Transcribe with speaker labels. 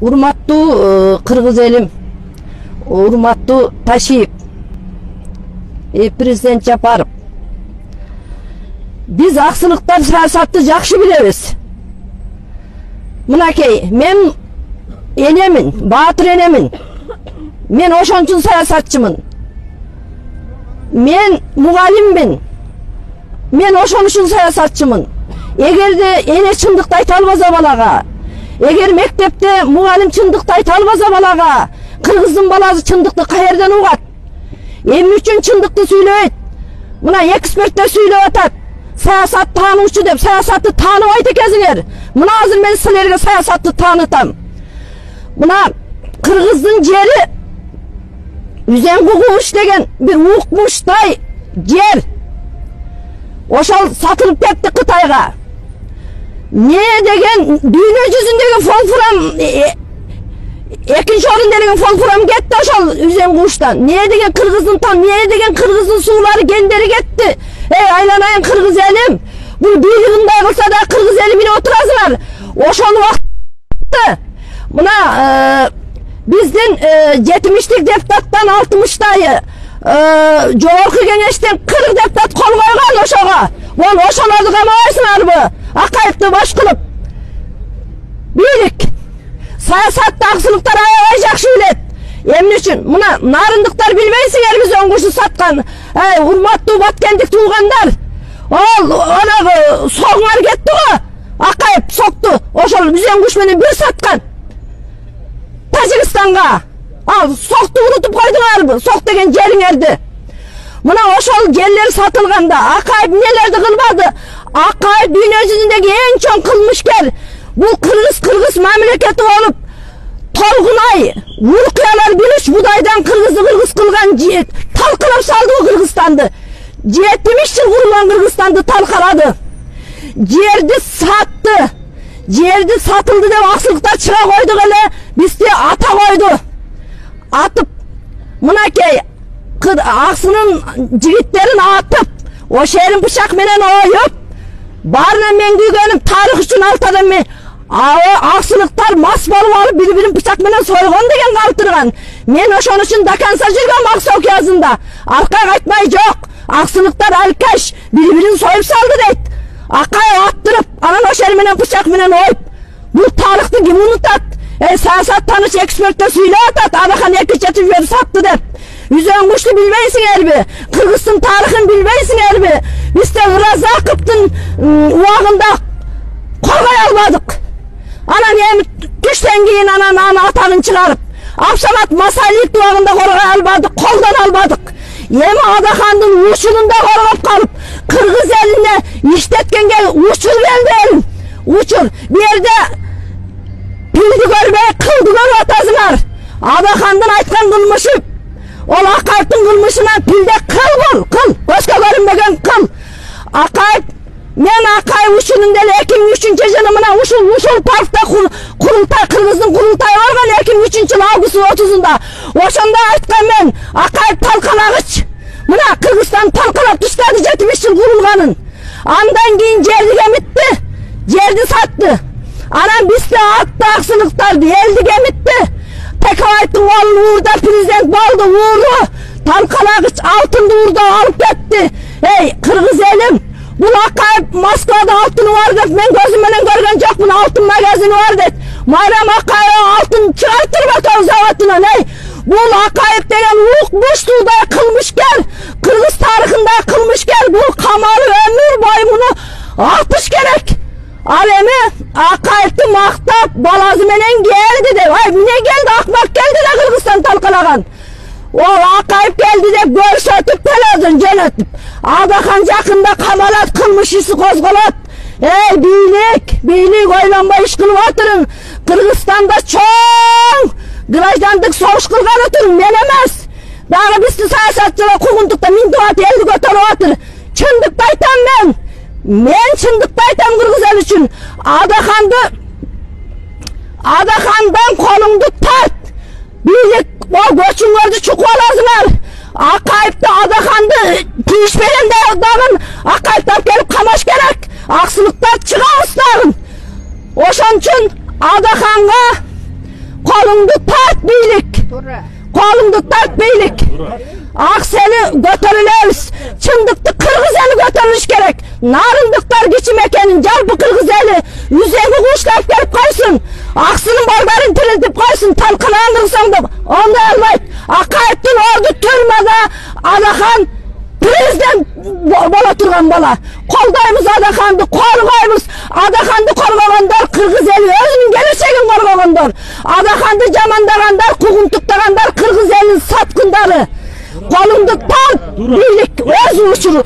Speaker 1: Урматтуу кыргыз элим, урматтуу Ташиев, президент Жапаров. Биз аксылыктар саясатты жакшы билебиз. Мынакей, мен энемин, баатыр энемин. Мен ошон үчүн саясатчымын. Мен мугалиммин. Мен ошон үчүн саясатчымын. Эгерде эне чындыкты айта албаса балага, эгер мектепте мугалим чындыкты айта албаса балага, кыргыздын баласы чындыкты каерден угат? Эмне үчүн чындыкты сүйлөбөйт? Мына эксперттер сүйлөп атат. Саясат таануучу деп, саясатты тааныбайт экенсиңер. Мына азыр мен силерге саясатты таанытам. Мына кыргыздын жери Үзенгугуш деген бир укмуштай жер. Ошол сатылып кетти Кытайга. Не деген дүйнө жүзүндөгү фолфурам, экинчи орун деген фолфурам кетти ошол Үзенгуштан. Не деген кыргыздын не деген кыргыздын суулары гендери кетти. Айланайын кыргыз элим. Бул бийлигинде кылса да кыргыз эли билип отурасыңар. Ошол убакытта мына биздин 70 депутаттан 60-тайы жогорку кеңештен 40 депутат кол койгон ошого. Бол ошолорду камабайсыңарбы? Акаевди баш кылып. Бийлик саясатты аксылыктар аябай жакшы билет. Эмне үчүн? Мына нарындыктар билбейсиңер биз оңгушу саткан. Урматтуу баткендик туугандар. Ол анагы соңуңар кетти го. Акаев сокту. Ошол Үзенгуш менен бир саткан. Тажикстанга. Ал сокту унутуп койдуңарбы? Сок деген жериңерди. Мына ошол жерлер сатылганда Акаев эмнелерди кылбады? Акаев дүйнө жүзүндөгү эң чоң кылмышкер. Бул кыргыз мамлекети болуп Толгунай, Уркуялар Билиш Будайдан кыргызды кыргыз кылган талкалап салды Кыргызстанды. 70 жыл курулган Кыргызстанды талкалады. Жерди сатты. Жерди сатылды деп аксылыктар чыга койдук эле, бизди ата койду. Атып, мынакей аксынын жигиттерин атып, ошерин бычак менен оюп, баарынан мен күйгөнүм тарых үчүн алтадан мен аксылыктар мас болуп алып бири-бирин бычак менен сойгон деген калтырган. Мен ошон үчүн до конца жүргөн Максоо окуясында. Аркага кайтмай жок. Аксылыктар алкаш бири-бирин союп салды дейт. Акаев аттырып, анан ошер менен бычак менен оюп. Бул тарыхты ким унутат? Саясаттануч эксперттер сүйлөп атат, Адахан 2 сатты деп. Үзенгушту билбейсиңерби? Кыргыздын тарыхын билбейсиңерби? Бизде Ыразаковдун убагында коргой албадык. Анан эми түштөн кийин анан атагын чыгарып, Абшамат Масалиев убагында коргой албадык, колдон албадык. Эми Адахандын учурунда коргоп калып, кыргыз элине иштеткенге учур берди. Учур. Бу жерде пилди көрбөй, кылды көрүп атасыңар. Адахандын айткан кылмышы, ол Акаевдин кылмышынан пилде кыл, көзгө көрүнбөгөн кыл. Акаев, мен Акаев учурунда эле 2003 жылы мына ушул паркта курултай, кыргыздын курултайы болгон 2003 жылы август 30-унда. Ошондо айткан мен, Акаев талкалагыч. Мына Кыргызстан талкалап таштады 70 жыл курулганын. Андан кийин жерди кемитти, жерди сатты. Анан бизде атты аксылыктарды элди кемитти. Текебаевдин оğlu Уурда президент болду, Ууру талкалагыч алтынды Уурда алып кетти. Кыргыз элим, бул Акаев Москвада алтыны бар деп мен көзүм менен көргөн жокмун, алтын магазини бар дейт. Майрам Акаев алтын чыгартырып атабыз заводунан. Бул Акаев деген укмуштуудай кылмышкер, кыргыз тарыхында кылмышкер. Бул камалып өмүр бою муну атыш керек. Ал эми Акаевди мактап баласы менен келди деп. Эмне келди? Акмак келди да Кыргызстан талкалаган. Ол Акаев келди деп көрсөтүп телевизион жөнөтүп. Адахан жакында камалат, кылмыш иши козголот. Бийлик ойлонбой иш кылып отурун. Кыргызстанда чоң граждандык согуш кылган отурун, мен эмес. Дагы биздин саясатчылар куугунтукта минтип элди көтөрүп отур. Чындыкты айтам мен. Мен чындыкты айтам кыргыз эл үчүн. Адахандан колуңду тарт. Бийлик ол көчүңөрдү чукуп аласыңар. Акаевди Адаханды тийишпегенде дагы Акаевди алып келип камаш керек. Аксылыктар чыгабыз дагы. Ошон үчүн Адаханга Kolundu tart beylik. Kolundu tart beylik. Akseli götürüleriz. Çındıktı Kırgız eli götürülüş gerek. Narındıklar geçim ekenin carpı Kırgız eli. Yüzeyini kuşlayıp gelip kaysın. Aksının barbarın tiriltip kaysın. Talkılandırsan da onu almayıp. Akayettin ordu türmede Adakan prezident bola turgan bola. Koldayımız Adakan'dı, korgayımız. Adakan'dı korgaganlar Kırgız eli özünün gelişegin korgaganlar. Adakan'dı jamandaganlar, kuguntuktagandar Kırgız elinin satkınları. Kolundu tart, birlik, öz uçuru.